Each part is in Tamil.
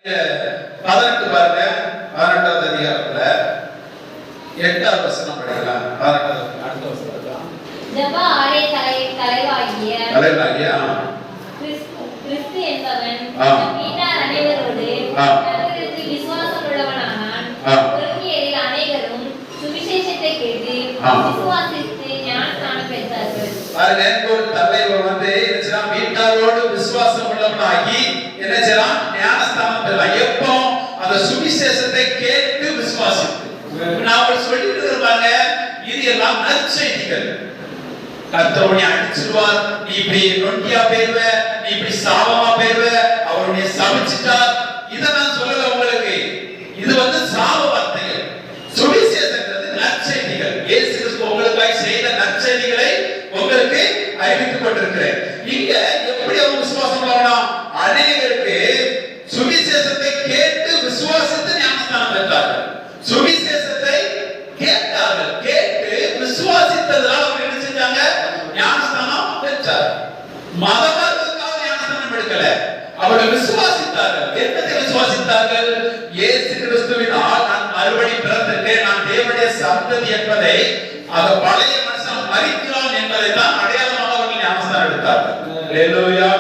18 பாருங்க, 18வது அதிகாரத்துல 8வது வசனம் படிக்கலாம். 18வது அடுத்த வசனம் தான். ஜெப ஆலய தலைவாகிய கிறிஸ்து என்பவன் வீட்டார் அனைவரோடு கர்த்தரிடத்தில் விசுவாசம் உள்ளவனானான். பொறுமையரில் அனைவரும் சுவிசேஷத்தை கேட்டு விசுவாசித்து ஞானஸ்நானம் பெற்றார்கள். பாருங்க, ஒரு தலைவர் வந்து வீட்டாரோடு விசுவாசம் உள்ளவனாகி என்ன செய்யலாம்? ஞானஸ்நானம் பெறலாம். எப்போ? அந்த சுவிசேஷத்தை கேட்டு விசுவாசித்து. நான் சொல்லிட்டு இருப்பாங்க, இது எல்லாம் நற்செய்திகள். கர்த்தருடைய அடிச்சுடுவார், நீ இப்படி நொண்டியா போயிருவ, நீ இப்படி சாபமா போயிருவ, அவருடைய சமைச்சிட்டார். இதை நான் சொல்லல உங்களுக்கு. இது வந்து சாப வார்த்தைகள். சுவிசேஷங்கிறது நற்செய்திகள். இயேசு கிறிஸ்து உங்களுக்காக செய்த நற்செய்திகளை உங்களுக்கு அறிவித்துக் கொண்டிருக்கிறேன். இங்க எப்படி அவங்க விசுவாசம் பண்ணலாம்? அநேகருக்கு சுவிசேஷத்தை கேட்டு விசுவாசத்தை ஞானஸ்நானம் பெற்றார்கள். சுவிசேஷத்தை கேட்டார்கள், கேட்டு விசுவாசித்ததால் அவங்க என்ன செஞ்சாங்க? ஞானஸ்நானம் பெற்றார்கள். மதமார்க்கத்துக்காக ஞானஸ்நானம் எடுக்கல, அவர்கள் விசுவாசித்தார்கள். என்னத்தை விசுவாசித்தார்கள்? இயேசு கிறிஸ்துவினால் நான் மறுபடி பிறந்திருக்கேன், நான் தேவனுடைய சந்ததி என்பதை, அந்த பழைய மனுஷன் மரிக்கிறான் என்பதை தான் அடையாளமாக அவர்கள் ஞானஸ்நானம் எடுத்தார்கள். ஹல்லேலூயா.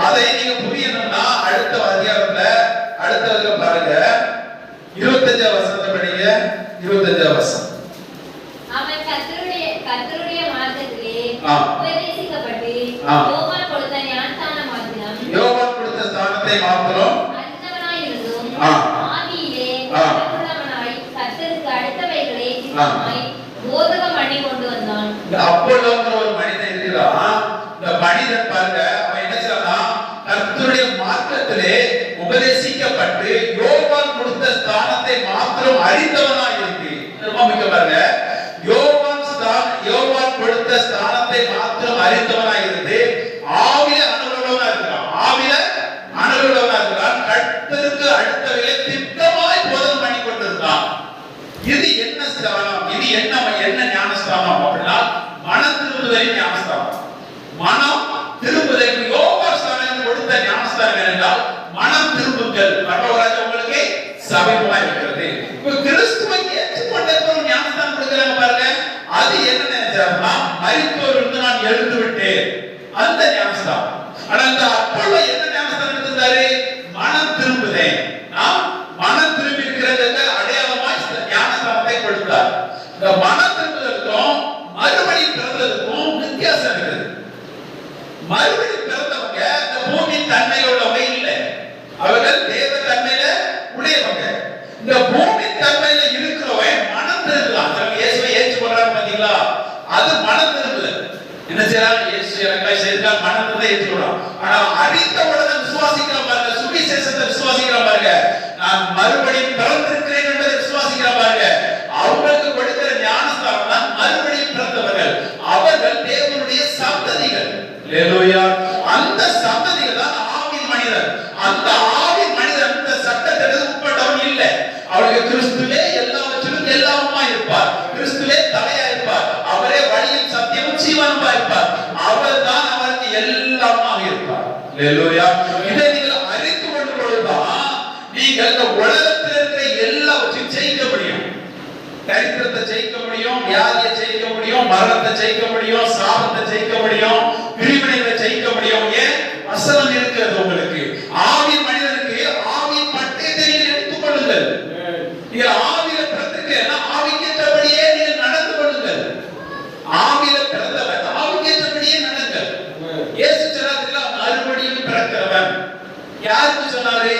அதை நீங்க புரியணும்னா அடுத்த அதிகாரத்துல அடுத்ததுல பாருங்க, 25வது வசனத்தை படிங்க. 25வது வசனம். அவன் கர்த்தருடைய மார்க்கத்திலே உபதேசிக்கப்பட்டு யோவான் கொடுத்த ஞானஸ்நானம் மாத்திரம், யோவான் கொடுத்த ஸ்நானத்தை மாத்திரம் அறிந்தவனாய் இருந்தும் ஆவியிலே உள்ளவனாய் கர்த்தருக்கு அடுத்தவைகளை போதகம் பண்ணி கொண்டு வந்தான். அப்போலோங்கிற ஒரு மனிதன் இருக்கிறான். இந்த மனிதன் பாருங்க, அவன் என்ன செய்யறான்? கர்த்தருடைய மார்க்கத்திலே உபதேசிக்கப்பட்டு யோவான் கொடுத்த ஸ்தானத்தை மாத்திரம் அறிந்தவனாய் இருக்கு. ரொம்ப முக்கியம் பாருங்க, யோவான் கொடுத்த ஸ்தானத்தை மாத்திரம் அறிந்தவனாய் இருந்து ஆவில அனுபவமா இருக்கிறான். ஆவில அனுபவமா இருக்கிறான். கர்த்தருக்கு அடுத்தவைகளை திட்டமாய் போதகம் பண்ணி கொண்டிருக்கான். இது என்ன ஸ்தானம்? இது என்ன ஞானஸ்தானம் அப்படின்னா மனம் திரும்புதலின் ஞானஸ்தானம். மனம் திரும்புதலுக்கு யோவான் ஸ்தானம் கொடுத்த ஞானஸ்தானம் என்றால் மனம் திரும்புங்கள். பரலோகராஜ்யம் உங்களுக்கு சமீபமா இருக்கிறது. இப்ப கிறிஸ்துவை ஏற்றுக்கொண்ட ஒரு ஞானஸ்தானம் கொடுக்கறாங்க பாருங்க. அது என்ன நினைச்சாருன்னா, மரித்தோரிலிருந்து நான் எழுந்து விட்டேன், அந்த ஞானஸ்தானம். ஆனா இந்த அப்போலோ என்ன ஞானஸ்தானம் எடுத்தாரு? மனம் திரும்புதேன், நான் மனம் திரும்பி இருக்கிறதுக்கு அடையாளமாய் ஞானஸ்தானத்தை கொடுத்தார். இந்த மனம் திரும்புதலுக்கும் மறுபடி பிறந்ததுக்கும் வித்தியாசம் இருக்குது. மறுபடி பிறந்தவங்க இந்த பூமியின் தன்மையில உள்ளவங்க இல்லை, அவர்கள் தேவ தன்மையில உடையவங்க. இந்த பூமியின் தன்மையில இருக்கிறவன் மனம் திரும்பலாம். இயேசுவை ஏற்றுக்கொள்றாங்க பாத்தீங்களா? அது மனம் திரும்புதல். என்ன செய்யறாங்க? இயேசு எனக்காய் செய்தால் மனத்தை ஏற்றுக்கொள்றான். ஆனா அறிந்த உடனே விசுவாசிக்கிற பாருங்க, சுவிசேஷத்தை விசுவாசிக்கிற பாருங்க, நான் மறுபடியும் பிறந்திருக்கிறேன் என்பதை விசுவாசிக்கிற பாருங்க, அவங்களுக்கு கொடுக்கிற ஞானஸ்தானம் தான் மறுபடியும் பிறந்தவர்கள். அவர்கள் தேவனுடைய சந்ததிகள். ஹல்லேலூயா. அந்த சந்ததிகள் தான் ஆவின் மனிதர். அந்த ஆவின் மனிதர் இந்த சட்டத்திற்கு உட்பட்டவன் இல்லை. அவருக்கு கிறிஸ்துவே எல்லாவற்றிலும் எல்லாமா இருப்பார். கிறிஸ்துவே தலையா இருப்பார். அவரே வழியும் சத்தியமும் ஜீவனுமா இருப்பார். அவர் தான் அவருக்கு எல்லாமாக இருப்பார். ஹல்லேலூயா. இதை நீங்கள் அறிந்து கொண்டு பொழுதுதான் நீங்கள் இந்த உலகத்தில் இருக்கிற எல்லாவற்றையும் ஜெயிக்க முடியும். தரித்திரத்தை ஜெயிக்க முடியும், வியாதியை ஜெயிக்க முடியும், மரணத்தை ஜெயிக்க முடியும், சாபத்தை ஜெயிக்க முடியும், பிரிவினைகளை ஜெயிக்க முடியும். ஏன்? வசனம் இருக்கிறது உங்களுக்கு. ஆவின் மனிதனுக்கு ஆவின் பட்டயத்தை நீங்கள் எடுத்துக் கொள்ளுங்கள். நீங்கள் ஆவியில பிறந்திருக்கீங்கன்னா ஆவிக்கேற்றபடியே நீங்கள் நடந்து கொள்ளுங்கள். ஆவியில பிறந்தவன் ஆவிக்கேற்றபடியே நடங்கள். இயேசு சொன்னார்ல, மறுபடியும் பிறக்கிறவன். யாருக்கு சொன்னாரு?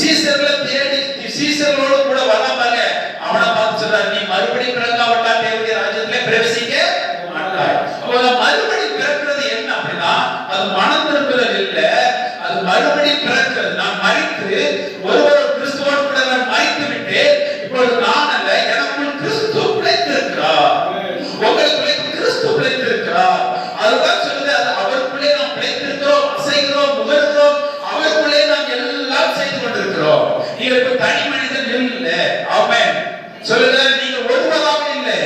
சீசர்களை தேடி சீசர்களோடு கூட வராமங்க அவனை பார்த்து சொல்றாரு, நீ மறுபடியும் பிறக்காவிட்டால் தேவனுடைய ராஜ்யத்திலே பிரவேசிக்க மாட்டாய். அப்ப மறுபடியும் பிறக்கிறது என்ன அப்படின்னா, அது மனம் திரும்புதல் இல்ல, அது மறுபடியும் பிறக்கிறது. நான் மரித்து ஒருவர் கிறிஸ்துவோடு கூட நான் மரித்து விட்டு இப்பொழுது நான் அல்ல, எனக்குள் கிறிஸ்து பிழைத்திருக்கிறார். உங்களுக்குள்ளே கிறிஸ்து பிழைத்திருக்கிறார். அதுதான் சொல்லுது, அது அவருக்குள்ளே நாம் பிழைத்திருக்கிறோம், அசைகிறோம், முகர்கிறோம், அவருக்குள்ளே நாம் எல்லாம் செய்து கொண்டிருக்கிறோம். நீங்க இப்ப தனி மனிதன் இல்லை. ஆமென் சொல்லுங்க. நீங்க ஒருவராக இல்லை,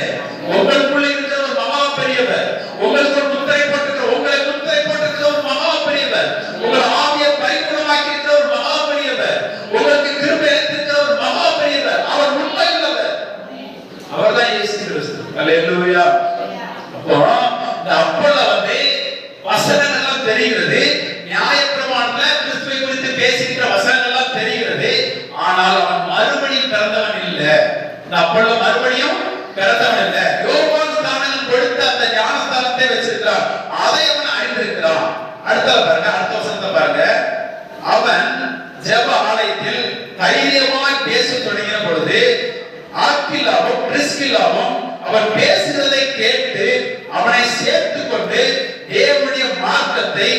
உங்களுக்குள்ளே இருக்கிற ஒரு மகா பெரியவர், உங்களுக்கு ஒரு முத்திரை போட்டிருக்கிற, உங்களை முத்திரை போட்டிருக்கிற ஒரு மகா பெரியவர், உங்கள் ஆவியை பரிபூர்ணமாக்கி இருக்கிற ஒரு மகா பெரியவர், உங்களுக்கு அப்பொழுது மறுபடியும் பிறந்தவன் இல்ல. யோவான் ஸ்நானகன் கொடுத்த அந்த ஞானஸ்தானத்தை வச்சிருக்கிறான், அதை அவன் அறிந்திருக்கிறான். அடுத்த பாருங்க, அடுத்த வசனத்தை பாருங்க. அவன் ஜெப ஆலயத்தில் தைரியமாய் பேச தொடங்கின பொழுது ஆக்கிலாவும் பிரிஸ்கில்லாவும் அவன் பேசுகிறதை கேட்டு அவனை சேர்த்து கொண்டு தேவனுடைய மார்க்கத்தை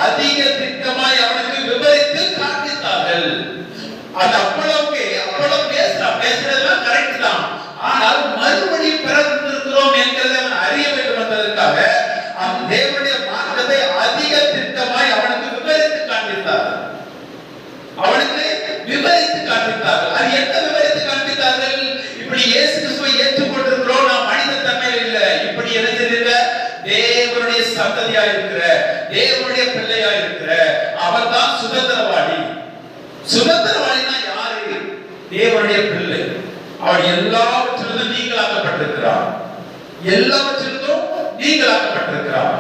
அதிக திட்டமாய் அவனுக்கு விவரித்து காண்பித்தார்கள். அது அப்பளவு பேசுறதெல்லாம் கரெக்ட் தான், ஆனால் மறுபடியும் பிறந்திருக்கிறோம் என்கிறதை அவன் அறிய வேண்டும் என்பதற்காக அந்த தேவனுடைய மார்க்கத்தை அதிக திட்டமாய் அவனுக்கு விவரித்து காண்பித்தார்கள். அது என்ன விவரித்து காண்பித்தார்கள்? இப்படி இயேசு கிறிஸ்துவை ஏற்றுக்கொண்டிருக்கிறோம், நாம் மனித தன்மையில் இல்ல, இப்படி என்ன செய்திருக்க, தேவனுடைய சந்ததியா இருக்கிற, தேவனுடைய பிள்ளையா இருக்கிற அவர் தான் சுதந்திரவாளி. சுதந்திரவாளினா யாரு? தேவனுடைய பிள்ளை. அவர் எல்லாவற்றிலிருந்தும் நீங்களாக்கப்பட்டிருக்கிறார். எல்லாவற்றிலிருந்தும் நீங்களாக்கப்பட்டிருக்கிறார்.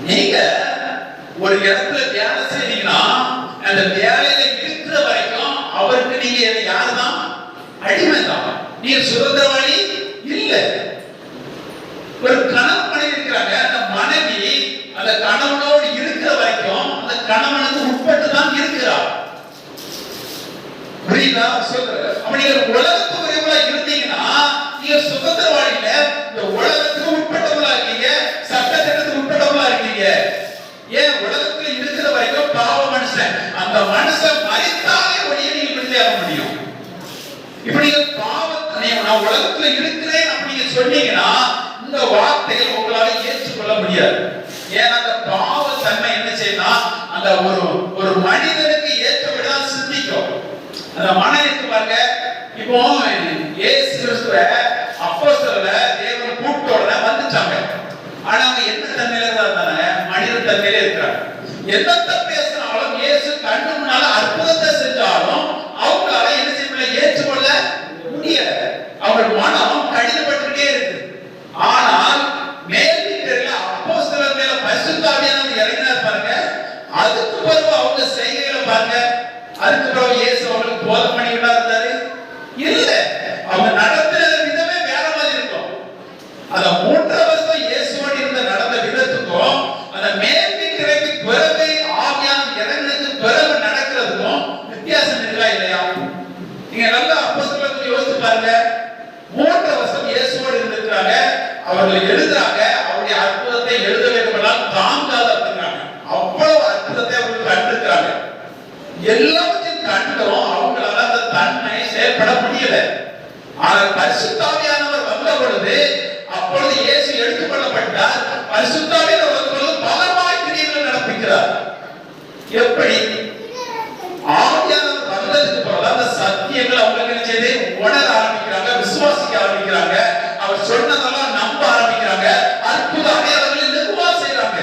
நீங்க ஒரு இடத்துல வேலை செய்றீங்கன்னா அந்த வேலையில இருக்கிற வரைக்கும் அவருக்கு நீங்க யாருதான்? அடிமைதான். நீங்க சுதந்திரவாளி இல்ல. ஒரு கணவன் மனைவி இருக்கிறாங்க, அந்த மனைவி அந்த கணவனோடு இருக்கிற வரைக்கும் அந்த கணவனுக்கு உட்பட்டு தான் இருக்கிறார். புரியுதா சொல்ற? அப்படி உலகத்துக்கு உரியவங்களா இருந்தீங்கன்னா நீங்க சுதந்திரவாளி இல்ல, இந்த உலகத்துக்கு உட்பட்டவங்களா இருக்கீங்க, சட்டத்திட்டத்துக்கு உட்பட்டவங்களா இருக்கீங்க. ஏன்? உலகத்துல இருக்கிற வரைக்கும் பாவ மனுஷன், அந்த மனுஷன் மரித்தாலே ஒழிய நீங்க விடுதலையாக முடியும். இப்ப நீங்க பாவத்தை நான் உலகத்துல இருக்கிறேன் அப்படிங்க சொன்னீங்கன்னா இந்த வார்த்தையை உங்களால ஏற்றுக்கொள்ள முடியாது. ஏன்னா அந்த பாவ தன்மை என்ன செய்யணும், அந்த ஒரு மனிதனுக்கு ஏற்றபடிதான் சிந்திக்கும். அந்த மனம் இருக்கு பாருங்க. இப்போ இயேசு கிறிஸ்துவ அப்போஸ்தலர்ல தேவன் கூப்பிட்டோட வந்துட்டாங்க. ஆனா அவங்க என்ன தன்மையில இருந்தாங்க? மனித தன்மையில இருக்கிறாங்க. என்னத்த பேசினாலும் இயேசு கண்ணு முன்னால அற்புதத்தை செஞ்சாலும் அவங்களால என்ன செய்யல, ஏற்றுக்கொள்ள முடியல. அவங்க மனம் கடினப்பட்டுட்டே இருக்கு. ஆனால் மேல் வீட்டில் அப்போஸ்தலர் மேல பரிசுத்த ஆவியானவர் இறங்கினார் பாருங்க. அதுக்கு பிறகு அவங்க செய்கைகளை பாருங்க. அதுக்கு பிறகு இயேசு அவங்களுக்கு போதனை பண்ணிக்கிட்டா இருந்தாரு இல்ல. அவங்க நடத்துற விதமே வேற மாதிரி இருக்கும். அந்த 3 வருஷம் இயேசுவோடு இருந்த நடந்த விதத்துக்கும் அந்த மேல் வீட்டிற்கு பிறகு ஆவியானவர் இறங்கினதுக்கு பிறகு நடக்கிறதுக்கும் வித்தியாசம் இருக்கா இல்லையா? நீங்க நல்லா அப்போஸ்தலர்களை யோசிச்சு பாருங்க. 3 வருஷம் இயேசுவோடு இருந்திருக்காங்க. அவர்கள் எழுதுறாங்க, அவருடைய அற்புதத்தை எழுத வேண்டுமெல்லாம் தாங்காத அப்படிங்கிறாங்க. அவ்வளவு அற்புதத்தை அவர்கள் கண்டிருக்கிறாங்க. எல்லாத்தையும் கண்டோம், அவங்களால அந்த தன்மை செயல்பட முடியல. ஆனால் பரிசுத்த ஆவியானவர் வந்த பொழுது அப்பொழுது இயேசு எடுத்துக்கொள்ளப்பட்டார். பரிசுத்த ஆவியானவர் வந்த பொழுது பலமாய் கிரியைகள் நடப்பிக்கிறார். எப்படி? ஆவியானவர் வந்ததுக்கு பிறகு அந்த சத்தியங்கள் அவங்களுக்கு என்ன செய்து உணர ஆரம்பிக்கிறாங்க, விசுவாசிக்க ஆரம்பிக்கிறாங்க. அவர் சொன்னதெல்லாம் நம்ப ஆரம்பிக்கிறாங்க. அற்புதமே அவர்கள் நிர்வாக செய்யறாங்க.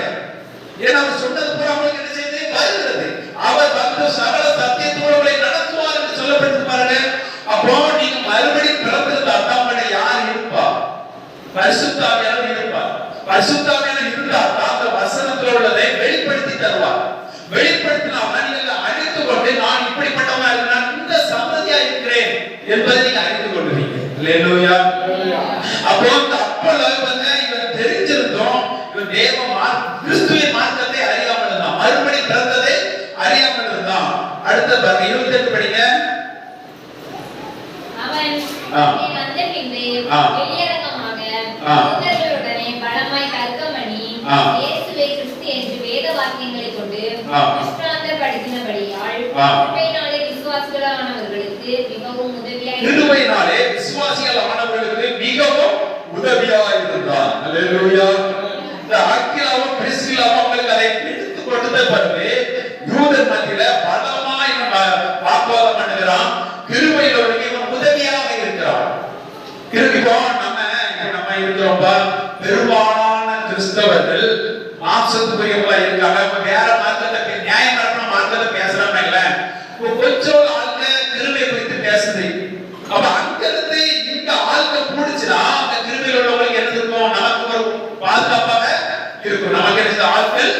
ஏன்னா அவர் சொன்னது பூரா அவங்களுக்கு என்ன செய்து வருகிறது. அவர் வந்து சகல சத்தியத்தோடு நடத்துவார் என்று சொல்லப்பட்டு பாருங்க. அப்போ நீங்க மறுபடியும் பிறந்திருந்தா உங்களுடைய யார் இருப்பா? பரிசுத்த ஆவியானவர் இருப்பார். பரிசுத்த ஆவியானவர் இருந்தால் அந்த வசனத்தில் உள்ளதை வெளிப்படுத்தி தருவார். வெளிப்படுத்தினா நீங்கள் அறிந்து கொண்டு நான் இப்படிப்பட்டவனா இருக்கிறேன், இந்த சந்ததியா இருக்கிறேன் என்பதை நீங்க அறிந்து கொள்வீங்க. அல்லேலூயா. அப்போ அந்த அப்பொழுது வந்து இவன் தெரிஞ்சிருந்தோம், இவன் தேவ கிறிஸ்துவின் மார்க்கத்தை அறியாமல் இருந்தான், மறுபடி பிறந்ததை அறியாமல் இருந்தான். அடுத்த 28 படிங்க. அவன் வந்த பின்பு வெளியரங்கமாக யூதர்களுடனே பலமாய் தர்க்கம் பண்ணி இயேசுவை கிறிஸ்து என்று வேத வாக்கியங்களை கொண்டு விஸ்ராந்தப்படுத்தினபடியால் கிருபையினாலே விசுவாசிகளானவர்களுக்கு மிகவும் உதவியாய் இருந்தார். அல்லேலூயா. இந்த ஆக்கிலாவும் பிரிஸ்கில்லாவும் அவங்களுக்கு அதை எடுத்து கொடுத்த பிறகு யூதர் மத்தியில பலமாய் வாக்குவாதம் பண்ணுகிறான். கிருபையில் அவர்களுக்கு உதவியாக இருக்கிறார். இப்போ நம்ம இருக்கிறோம்பா, பெரும்பாலான கிறிஸ்தவர்கள் மாம்சத்துக்குரியவங்களா இருக்காங்க. வேற மார்க்கத்தை நியாயம் நடக்கிற மார்க்கத்தை பேசுறாங்க இல்ல, கொஞ்சம் ஆட்கள் கிருபை குறித்து பேசுது. அப்ப அங்கிருந்து இந்த ஆட்கள் கூடிச்சுன்னா அந்த கிருபையில் உள்ளவங்களுக்கு என்ன இருக்கும், நமக்கு ஒரு பாதுகாப்பாக இருக்கும். நமக்கு என்ன ஆட்கள்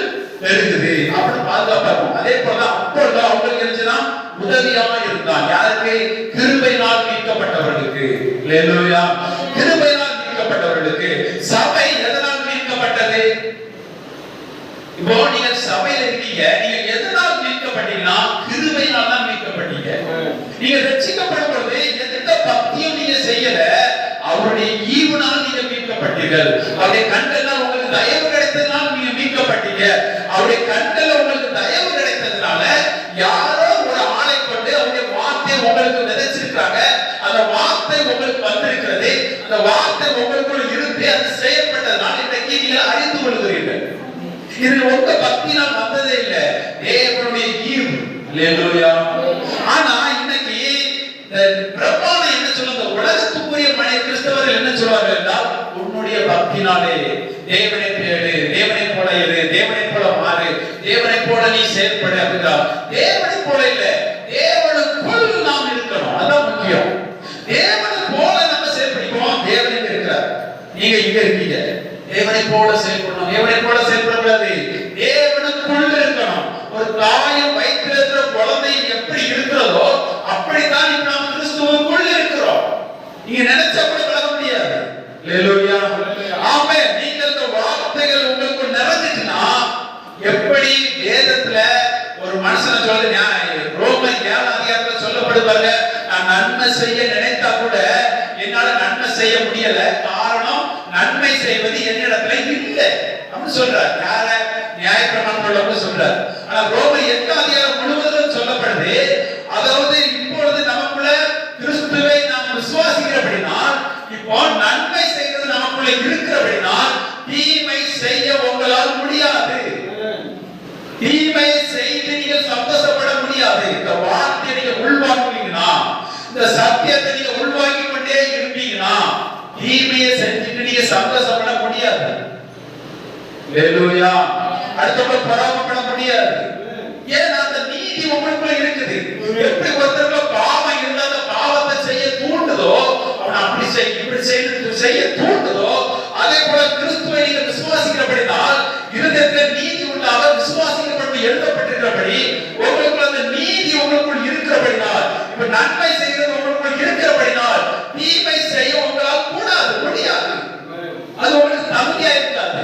பெருகுது அப்படி பாதுகாப்பா இருக்கும். அதே போலதான் அப்பொழுது அவங்களுக்கு என்ன உதவியாக இருந்தான். யாருக்கு? கிருபையினால் மீட்கப்பட்டவர்களுக்கு. அல்லேலூயா. கிருபையினால் மீட்கப்பட்டவர்களுக்கு. சபை எதனால் மீட்கப்பட்டது? இப்போ நீங்க சபையில இருக்கீங்க, நீங்க எதனால் மீட்கப்பட்டீங்கன்னா கிருபையினால் தான் மீட்கப்பட்டீங்க. நீங்க ரட்சிக்கப்படும் பொழுது எந்த பக்தியும் நீங்க செய்யல, அவருடைய ஈவுனால் நீங்க மீட்கப்பட்டீர்கள். அவருடைய கண்கள்ல உங்களுக்கு தயவு கிடைத்ததுனால நீங்க மீட்கப்பட்டீங்க. அவருடைய கண்கள்ல உங்களுக்கு தயவு கிடைத்ததுனால யாரோ ஒரு ஆளை கொண்டு அவருடைய வார்த்தை உங்களுக்கு விதைச்சிருக்காங்க. அந்த வார்த்தை உங்களுக்கு வந்திருக்கிறது. அந்த வார்த்தை உங்களுக்குள் இருந்து அது செயல்பட்டதுனால இன்றைக்கு நீங்கள் அறிந்து கொள்கிறீர்கள். இது உங்க பக்தினால் வந்ததே இல்ல, தேவனுடைய ஈவு. அல்லேலூயா. ஆனா இன்னைக்கு பிரமாணம் என்ன சொல்லுங்க, உலகத்துக்குரிய மனித கிறிஸ்தவர்கள் என்ன சொல்வார்கள் என்றால், உன்னுடைய பக்தினாலே தேவனை தேடு, தேவனை போல இரு, தேவனை போல மாறு, தேவனை போல நீ செயல்படு அப்படிங்கிறார். தேவனை போல இல்ல, தேவனுக்குள் நாம் இருக்கணும். அதான் முக்கியம். தேவனை போல நம்ம செயல்படுவோம். தேவன் இங்க இருக்கிறார், நீங்க இங்க இருக்கீங்க. தேவனை போல செயல்படணும். தேவனை போல செயல்படக்கூடாது, தேவனுக்குள்ள இருக்கணும். ஒரு தாயும் வயிற்றில் இருக்கிற குழந்தை எப்படி இருக்கிறதோ அப்படித்தான் இப்ப நாம் கிறிஸ்துவுக்குள்ள இருக்கிறோம். நீங்க நினைச்சா கூட விலக முடியாது. அல்லேலூயா. ஆமென். நீங்கள் இந்த வார்த்தைகள் உங்களுக்கு நிறைஞ்சிட்டுனா, எப்படி வேதத்துல ஒரு மனுஷனை சொல்றது, ரோமன் 7 அதிகாரத்துல சொல்லப்படுவாங்க, நான் நன்மை செய்ய நினைத்தா கூட என்னால நன்மை செய்ய முடியல, காரணம் நன்மை செய்வது என்னிடத்துல இல்லை அப்படின்னு சொல்றார். யார? நியாயப்பிரமாணம் சொல்றார். ஆனா ரோமர் 8 அதிகாரம் முழுவதும் சொல்லப்படுது, அதாவது இப்பொழுது நமக்குள்ள கிறிஸ்துவை நாம் விசுவாசிக்கிறபடினால், இப்போ நன்மை செய்வது நமக்குள்ள இருக்கிறபடினால் தீமை செய்ய உங்களால் முடியாது. தீமை செய்து நீங்கள் சந்தோஷப்பட முடியாது. இந்த வார்த்தையை நீங்க உள்வாங்குவீங்கன்னா, இந்த சத்தியத்தை நீங்க உள்வாங்கி கொண்டே இருப்பீங்கன்னா, தீமையை செஞ்சுட்டு நீங்க சந்தோஷப்பட முடியாது. அல்லேலூயா. அடுத்தவங்க பராமப்பட முடியாது. ஏன்னா அந்த நீதி உங்களுக்குள்ள இருக்குது. எப்படி ஒருத்தருக்கு பாவம் இருந்தா அந்த பாவத்தை செய்ய தூண்டுதோ, அவன் அப்படி இப்படி செய்ய தூண்டுதோ, அதே போல கிறிஸ்துவை நீங்க விசுவாசிக்கிறபடினால் இருதயத்தில் நீதி உண்டாக விசுவாசிக்கப்பட்டு எழுதப்பட்டிருக்கிறபடி உங்களுக்குள்ள அந்த நீதி உங்களுக்குள் இருக்கிறபடினால், இப்ப நன்மை செய்கிறது உங்களுக்குள் இருக்கிறபடினால் தீமை செய்ய உங்களால் கூடாது, முடியாது. அது உங்களுக்கு தகுதியா இருக்காது.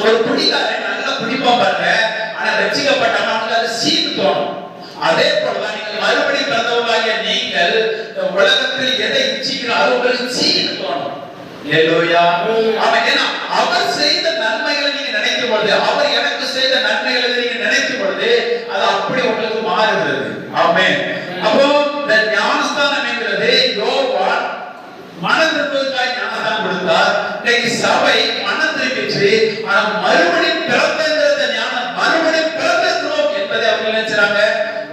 ஒரு குடிகாரன் நல்லா குடிப்பான் பாருங்க, ஆனா ரட்சிக்கப்பட்டவன் அவனுக்கு அது சீன் தோணும். அதே போலதான் நீங்கள் மறுபடியும் பிறந்தவர்களாகிய நீங்கள் உலகத்தில் எதை இச்சிக்கிறோம் அது உங்களுக்கு சீன் தோணும். அல்லேலூயா. ஏன்னா அவர் செய்த நன்மைகளை நீங்க நினைக்கும் பொழுது, அவர் எனக்கு செய்த நன்மைகளை நீங்க நினைக்கும் பொழுது அது அப்படி உங்களுக்கு மாறுகிறது. ஆமென். அப்போ இந்த ஞானஸ்தானம் என்கிறது யோவான் மனம் திரும்புவதற்காக ஞானஸ்தானம் கொடுத்தார். இன்னைக்கு சபை மனம் திரும்பிச்சு, ஆனா மறுபடியும் பிறந்தங்கிறத ஞானம் மறுபடியும் பிறந்திருக்கிறோம் என்பதை அவங்க நினைச்சாங்க,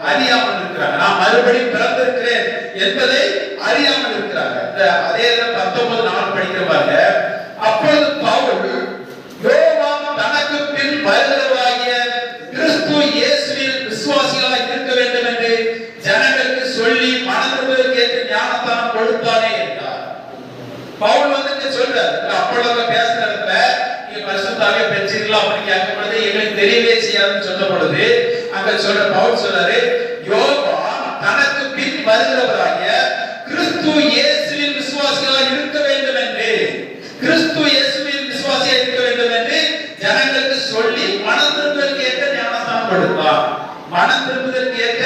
அறியாமல் இருக்கிறாங்க. நான் மறுபடியும் பிறந்திருக்கிறேன் என்பதை அறியாமல் இருக்கிறாங்க. அதே 19:4 படிக்கிறவாங்க, அப்பொழுது பவுல் யோவான் தனக்கு பின் வருகிறவராகிய கிறிஸ்து இயேசுவில் விசுவாசிகளாய் இருக்க வேண்டும் என்று ஜனங்களுக்கு சொல்லி மனதிற்கு ஏற்ற ஞானஸ்தானம் கொடுத்தானே என்றார். பவுல் வந்து சொல்றார், அப்பொழுது பேசுற இடத்துல நீங்க பரிசுத்தாவே பெற்றீர்களா அப்படின்னு கேட்கும் பொழுது எங்களுக்கு தெரியவே செய்யாதுன்னு சொன்ன பொழுது அங்க சொல்ற பவுல் சொல்றாரு, யோவான் தனக்கு பின் வருகிறவராகிய கிறிஸ்து இயேசுவில் விசுவாசிகளாய் இருக்க வேண்டும் என்று, கிறிஸ்து இயேசுவில் விசுவாசியாக இருக்க வேண்டும் என்று ஜனங்களுக்கு சொல்லி மனம் திரும்புவதற்கு ஏற்ற ஞானஸ்தானம் கொடுத்தார். மனம் திரும்புவதற்கு ஏற்ற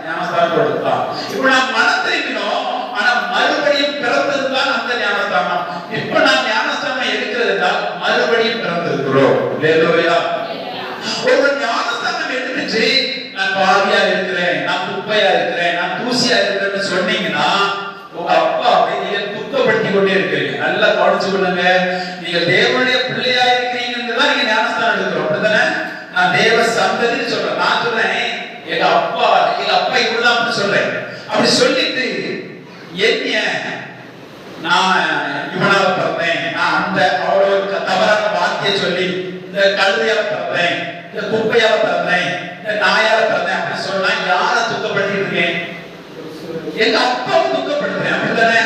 ஞானஸ்தானம் கொடுத்தார். இப்ப நாம் மனம் திரும்பினோம், ஆனா மறுபடியும் பிறந்ததுதான் அந்த ஞானஸ்தானம். இப்ப நாம் ஞானஸ்தானம் எடுக்கிறது என்றால் மறுபடியும் பிறந்திருக்கிறோம். அல்லேலூயா. ஒரு ஞானஸ்தானம் எடுத்துச்சு, நான் பாவியா இருக்கிறேன், நான் குப்பையா இருக்கிறேன், நான் தூசியா இருக்கிறேன்னு சொன்னீங்கன்னா உங்க அப்பா நீங்க குத்தப்படுத்தி கொண்டே இருக்கிறீங்க. நல்லா கவனிச்சு கொள்ளுங்க. நீங்க தேவனுடைய பிள்ளையா இருக்கிறீங்கன்னு தான் நீங்க ஞானஸ்தானம் எடுக்கிறோம். அப்படித்தானே? நான் தேவ சந்ததின்னு சொல்றேன். நான் சொல்றேன் எங்க அப்பா இப்படிதான் அப்படி சொல்றேன். அப்படி சொல்லிட்டு என்ன நான் இவனால பிறந்தேன், நான் அந்த அவரோட தவறான வார்த்தையை சொல்லி இந்த கழுதையால பிறந்தேன், இந்த குப்பையால பிறந்தேன், இந்த நாயால பிறந்தேன் அப்படின்னு சொன்னா யாரை துக்கப்படுத்திட்டு இருக்கேன்? எங்க அப்பாவை துக்கப்படுத்துறேன். அப்படித்தானே?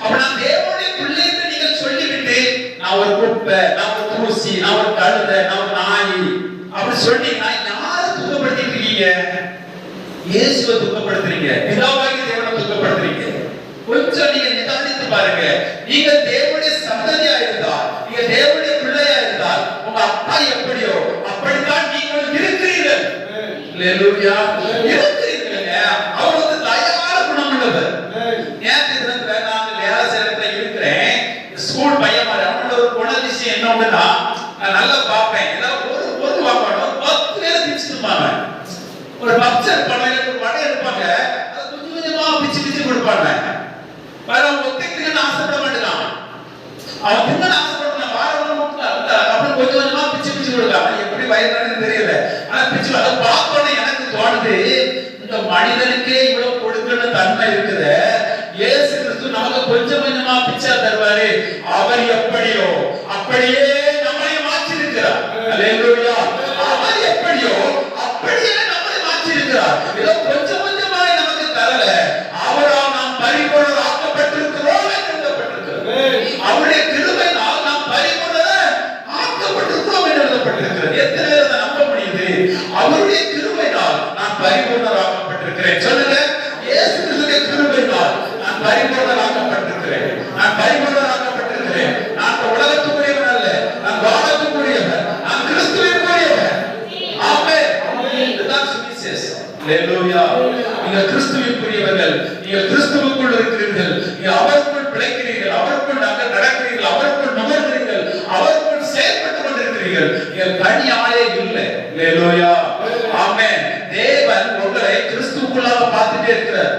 அப்ப நான் தேவனுடைய பிள்ளை என்று நீங்கள் சொல்லிவிட்டு நான் ஒரு குப்பை, நான் ஒரு தூசி, நான் ஒரு கழுதை, நான் ஒரு நாய் அப்படி சொன்னீங்கன்னா யாரை துக்கப்படுத்திட்டு இருக்கீங்க? இயேசுவை துக்கப்படுத்துறீங்க, பிதாவாகிய தேவனை துக்கப்படுத்துறீங்க. கொஞ்சம் நீங்க நீங்க தேவனுடைய சந்ததியா இருந்தால், நீங்க தேவனுடைய பிள்ளையா இருந்தால், உங்க அப்பா எப்படியோ அப்படித்தான் நீங்கள் இருக்கிறீர்கள். அல்லேலூயா. இருக்கிறீர்கள்ங்க. அவர் வந்து தயவான குணம் உள்ளவர். நேற்று தினத்துல நான் வேலை செய்யறதுல இருக்கிறேன். ஸ்கூல் பையன் மாதிரி அவனோட ஒரு குணாதிசயம் என்ன ஒண்ணுன்னா, நான் நல்லா பார்ப்பேன். ஏதாவது ஒரு பொருள் வாங்கணும் 10 பேரை பிச்சுட்டுப்பாங்க. ஒரு பப்சர் பண்ணையில ஒரு வடை எடுப்பாங்க, அதை கொஞ்சம் கொஞ்சமா பிச்சு பிச்சு கொடுப்பாங்க. வேற அவங்க ஒத்தைக்குன்னு ஆசைப்பட மாட்டேங்கான். அவன் தின்னு ஆசைப்படணும், வாரம் அப்படி கொஞ்சம் கொஞ்சமா பிச்சு பிச்சு கொடுக்காங்க. எப்படி வயதானு தெரியல, ஆனா பிச்சு அதை பார்த்தோன்னே எனக்கு தோணுது, இந்த மனிதனுக்கே இவ்வளவு கொடுக்கணும் தன்மை இருக்குது, இயேசு கிறிஸ்து நமக்கு கொஞ்சம் கொஞ்சமா பிச்சா தருவாரு. அவர் எப்படியோ அப்படியே நம்மை மாற்றி இருக்கிறார். அல்லேலூயா. அவர் எப்படியோ அப்படியே நம்மை மாற்றி இருக்கிறார். ஏதோ கொஞ்சம் கொஞ்சமாய் நமக்கு தரல, அவரால் நாம் பரிபூரணர் ஆக்கப்பட்டிருக்கிறோம் என்று எழுதப்பட்டிருக்கிறது. அவருடைய கிருபையினால் நாம் பரிபூரணர் ஆக்கப்பட்டிருக்கிறோம் என்று எழுதப்பட்டிருக்கிறது. எத்தனை பேர் அதை நம்ப முடியுது? அவருடைய கிருபையினால் நான் பரிபூரணர் ஆக்கப்பட்டிருக்கிறேன். சொல்லுங்க, இயேசு கிறிஸ்துவின் கிருபையினால் நான் பரிபூரணர் ஆக்கப்பட்டிருக்கிறேன். நான் பரிபூரணர் ஆக்கப்பட்டிருக்கிறேன். நான் உலகத்துக்குரியவன் அல்ல, நான் வானத்துக்குரியவன், நான் கிறிஸ்துவிற்குரியவன். ஆமென். இதுதான் சுவிசேஷம். அல்லேலூயா. நீங்க கிறிஸ்துவிற்குரியவர்கள், நீங்க கிறிஸ்துவுக்குள் இருக்கிறீர்கள், நீங்க அவருக்குள் பிழைக்கிறீர்கள், அவருக்குள் நடக்கிறீர்கள், அவருக்குள் நுகர்கிறீர்கள், அவருக்குள் செயல்பட்டுக் கொண்டிருக்கிறீர்கள். நீங்க தனியாளே இல்லை. அல்லேலூயா. ஆமென். தேவன் உங்களை கிறிஸ்துவுக்குள்ளாக பார்த்துட்டே இருக்கிறார்.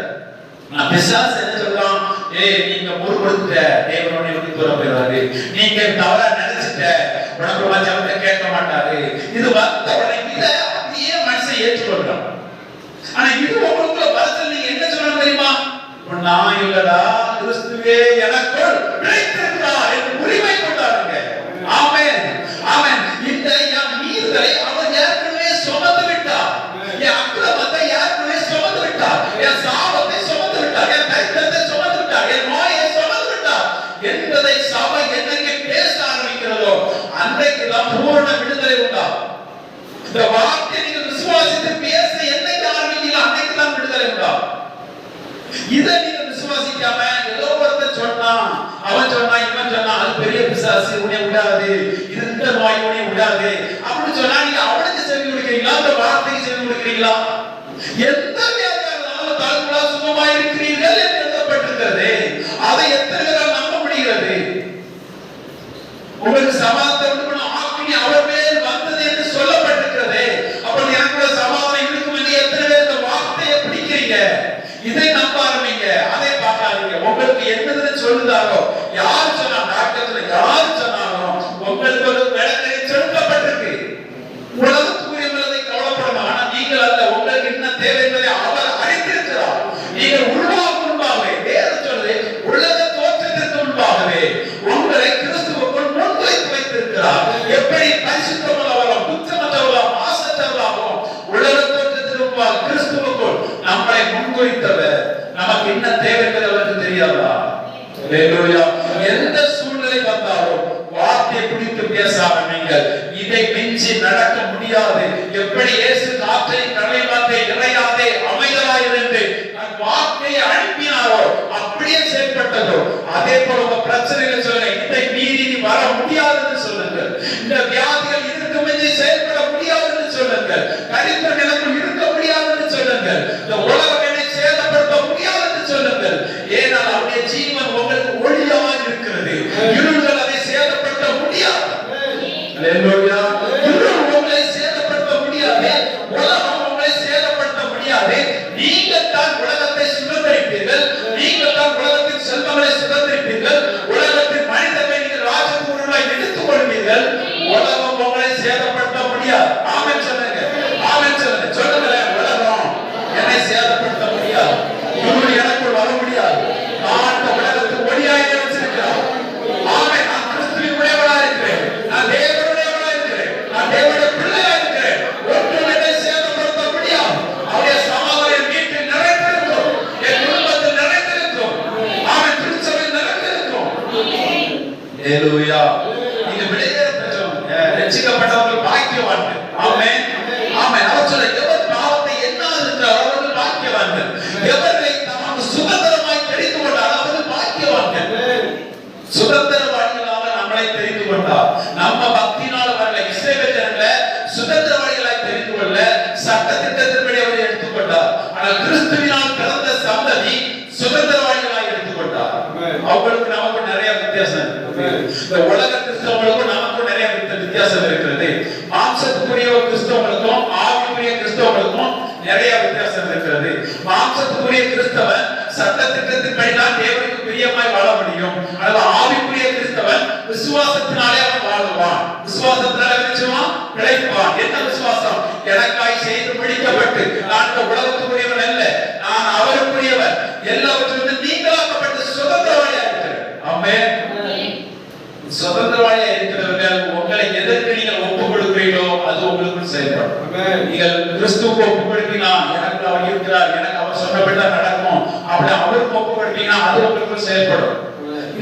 நான் பிசாசு என்ன சொல்றான்? நீங்க முறுமுறுத்த தேவனோட எப்படி தூர போயிடுவாரு, நீங்க தவறா நினைச்சிட்ட உனக்கு மச்சவத்தை கேட்க மாட்டாரு. இது வந்த உடனே இதை அப்படியே மனுஷன் ஏற்றுக்கொள்றான். ஆனா இது உங்களுக்குள்ள வரத்துல நீங்க என்ன சொல்லணும் தெரியுமா? நான் இல்லடா, கிறிஸ்துவே எனக்குள் பிழைத்திருக்கிறார் என்று உரிமை கொண்டாடுங்க. ஆமென். ஆமென். இந்த என் மீறுதலை அவர் ஏற்கனவே சுமந்து விட்டார். என் அக்கிரமத்தை ஏற்கனவே சுமந்து விட்டார். என் சாபத்தை சுமந்து விட்டார். என் தரித்திரத்தை சுமந்து விட்டார். என் நோயை சுமந்து விட்டார் என்பதை சபை என்னைக்கு பேச ஆரம்பிக்கிறதோ அன்றைக்குதான் பூரண விடுதலை உண்டாகும். இந்த வார்த்தை நீங்க விசுவாசித்து பேச என்னைக்கு ஆரம்பிக்கிறீங்களோ அன்னைக்குதான் விடுதலை உண்டாகும். இதை நீங்க விசுவாசிக்காம ஏதோ ஒருத்தர் சொன்னான், அவன் சொன்னான், இவன் சொன்னான், அது பெரிய பிசாசு, உன்னை விடாது, இது இந்த நோய் உன்னை விடாது அப்படின்னு சொன்னா நீங்க அவனுக்கு செவி கொடுக்கிறீங்களா, அந்த வார்த்தைக்கு செவி கொடுக்கிறீங்களா? எந்த வியாதியானாலும் தற்கொலை சுகமா இருக்கிறீர்கள் என்று எழுதப்பட்டிருக்கிறது. அதை எத்தனை பேரால் நம்ப முடிகிறது? உங்களுக்கு சமாதானம் ஆக்கினி அவர் மேல் வந்தது என்று சொல்லப்பட்டிருக்கிறது. அப்படி எனக்கு சமாதானம் இருக்கும் என்று எத்தனை பேர் இந்த வார்த்தையை பிடிக்கிறீங்க? இதை நம்ப ஆரம்பிங்க, அதை பார்க்காதீங்க. உங்களுக்கு என்னதுன்னு சொல்லுதாரோ, யார் சொன்னா, டாக்டர்ல யார் சொன்னாலும் உங்களுக்கு ஒரு விளக்கை செலுத்தப்பட்டிருக்கு. உலகத்துக்குரியவர்களை கவலைப்படணும். ஆனா நீங்கள் அல்ல, உங்களுக்கு என்ன தேவை என்பதை அவர் அறிந்திருக்கிறார். நீங்கள் உருவாகும் முன்பாகவே, வேறு சொல்றது உலக தோற்றத்திற்கு முன்பாகவே உங்களை கிறிஸ்துவுக்குள் முன்வைத்து வைத்திருக்கிறார். எப்படி பரிசுத்தமுள்ளவர்களும் குற்றமற்றவர்களும் மாசற்றவர்களாகவும் உலக தோற்றத்திற்கு முன்பாக கிறிஸ்துவுக்குள் நம்மளை முன்வைத்தவர். நமக்கு என்ன தேவை என்பது அவருக்கு தெரியாதா? அல்லேலூயா. எந்த சூழ்நிலை வந்தாலும் வார்த்தையை பிடித்து பேச ஆரம்பிங்கள். இதை மிஞ்சி நடக்க முடியாது. எப்படி இயேசு காற்றை கடலை வார்த்தை இறையாதே அமைதலாய் என்று வார்த்தையை அனுப்பினாரோ அப்படியே செயல்பட்டதோ அதே போல உங்க பிரச்சனைகளை சொல்லுங்க. இதை மீறி நீ வர முடியாதுன்னு சொல்லுங்கள். இந்த வியாதிகள் இதற்கு மிஞ்சி செயல்பட முடியாதுன்னு சொல்லுங்கள். கரித்திரம் எனக்குள் இருக்க முடியாதுன்னு சொல்லுங்கள். இந்த உலகம் என்னை சேதப்படுத்த முடியாதுன்னு சொல்லுங்கள். ஏனால் அவருடைய ஜீவன் உங்களுக்கு ஒளியாக இருக்கிறது. இருள்கள் அதை சேதப்படுத்த முடியாது. அல்லேலூயா. இருள் உங்களை சேதப்படுத்த முடியாது. உலகம் உங்களை சேதப்படுத்த முடியாது. நீங்கள் தான் உலகத்தை சுதந்திரிப்பீர்கள். நீங்கள் தான் உலகத்தின் செல்வங்களை சுதந்திரிப்பீர்கள். உலகத்தின் மனிதர்களை நீங்கள் ராஜகுருவாய் எடுத்துக் கொள்வீர்கள். உலகம் உங்களை சேதப்படுத்த முடியாது. ஆமென் சொல்லுங்க. ஆமென் சொல்லுங்க. சொல்லுங்களேன். உலகம் என்னை சேதப்படுத்த முடியாது. இருள் எனக்குள் வர முடியாது. நான் இந்த உலகத்துக்கு ஒளியாய் வச்சிருக்கிறேன். ஆமென். நான் கிறிஸ்துவின் உடையவனா இருக்கிறேன். நான் தேவனுடையவனா இருக்கிறேன். நான் தேவனுடைய பிள்ளையா இருக்கிறேன். ஒன்றும் என்னை சேதப்படுத்த முடியாது. அவருடைய சமாதானம் வீட்டில் நிறைந்திருக்கும். என் குடும்பத்தில் நிறைந்திருக்கும். ஆமென். திருச்சபையில் நிறைந்திருக்கும். அல்லேலூயா. நீங்க விடுதலை பெற்றவங்க, ரட்சிக்கப்பட்டவர்கள் பாக்கியவான்கள். ஆமென். ஆமென். அவர் சொல்ல எவர் பாவத்தை எண்ணாது இருக்கிறார் அவர்கள் பாக்கியவான்கள். எவர்களை தமக்கு சுதந்திரமாய் தெரிந்து கொண்டார் அவர்கள் பாக்கியவான்கள். திட்டத்தின்படி தான் தேவனுக்கு பிரியமாய் வாழ முடியும். அதனால ஆவிக்குரிய கிறிஸ்தவன் விசுவாசத்தினாலே அவன் வாழ்வான். விசுவாசத்தினாலே நிச்சயமான் பிழைப்பான். என்ன விசுவாசம்? எனக்காய் செய்து முடிக்கப்பட்டு நான் இந்த உலகத்துக்குரியவன் அல்ல, நான் அவருக்குரியவன், எல்லாவற்றிலிருந்து நீங்களாக்கப்பட்ட சுதந்திரவாளியா இருக்கிறேன். ஆமென். சுதந்திரவாளியா இருக்கிறவர்கள் உங்களை எதற்கு நீங்கள் ஒப்புக் கொடுக்கிறீர்களோ அது உங்களுக்கு செயல்படும். நீங்கள் கிறிஸ்துவுக்கு ஒப்புக் கொடுப்பீங்கன்னா எனக்கு அவர் இருக்கிறார், எனக்கு அவர் சொன்னபடி நடக்கும் அப்படி அவருக்கு ஒப்புக் கொடுப்பீங்கன்னா அது உங்களுக்கு செயல்படும்.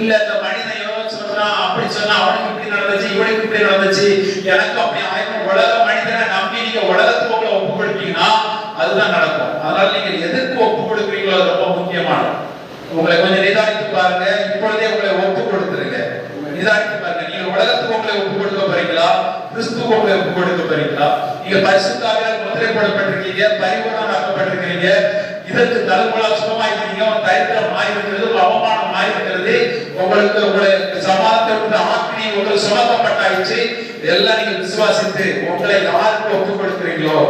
இல்ல இந்த மனிதன் சொல்றான், அப்படி சொன்னா அவனுக்கு இப்படி நடந்துச்சு, இவனுக்கு இப்படி நடந்துச்சு, எனக்கு அப்படி ஆயிரம் உலக மனிதனை நம்பி நீங்க உலகத்துக்கு உங்களை ஒப்புக் கொடுப்பீங்கன்னா அதுதான் நடக்கும். அதனால நீங்க எதற்கு ஒப்புக் கொடுக்கிறீங்களோ அது ரொம்ப முக்கியமானது. உங்களை கொஞ்சம் நிதானித்து பாருங்க. இப்பொழுதே உங்களை ஒப்புக் கொடுத்துருங்க. நிதானித்து பாருங்க. நீங்க உலகத்துக்கு உங்களை ஒப்புக் கொடுக்க போறீங்களா, கிறிஸ்துவுக்கு உங்களை ஒப்புக் கொடுக்க போறீங்களா? நீங்க பரிசுத்த ஆவியால் முத்திரை போடப்பட்டிருக்கீங்க, பரிபூரணமாக்கப்பட்டிருக்கிறீங்க, இதற்கு தலமுலா சுகமாயிருக்கீங்க, தரித்திரம் ஆயிருக்கிறது, அவமானம் ஆயிருக்கிறது, உங்களுக்கு உங்களுடைய சமாதானத்தை ஆக்கினி உங்களுக்கு சுமத்தப்பட்டாயிடுச்சு. இதெல்லாம் நீங்க விசுவாசித்து உங்களை யாருக்கு ஒப்புக் கொடுக்கிறீங்களோ,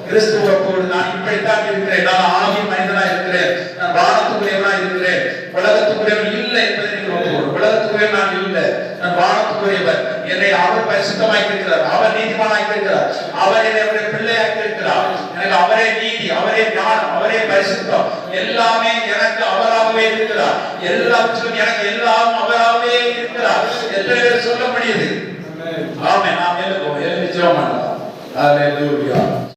கிறிஸ்துவோடு நான் இப்படித்தான் இருக்கிறேன், நான் ஆவி மனிதனா இருக்கிறேன், நான் வானத்துக்குரியவனா இருக்கிறேன், உலகத்துக்குரியவன் இல்லை என்பதை நீங்கள் ஒப்புக்கொடு. உலகத்துக்குரியவன் நான் இல்லை, நான் வானத்துக்குரியவர், என்னை அவர் பரிசுத்தமாக்கி இருக்கிறார், அவர் நீதிமானாக்கி இருக்கிறார், அவர் என்னை அவருடைய பிள்ளையாக்கி இருக்கிறார், எனக்கு அவரே நீதி, அவரே ஞானம், அவரே பரிசுத்தம், எல்லாமே எனக்கு அவராகவே இருக்கிறார், எல்லாவற்றிலும் எனக்கு எல்லாம் அவராகவே இருக்கிறார். எத்தனை பேர் சொல்ல முடியுது? ஆமென். நாம் எழுதுவோம், எழுதி ஜெபம் பண்ணலாம். ஹல்லேலூயா.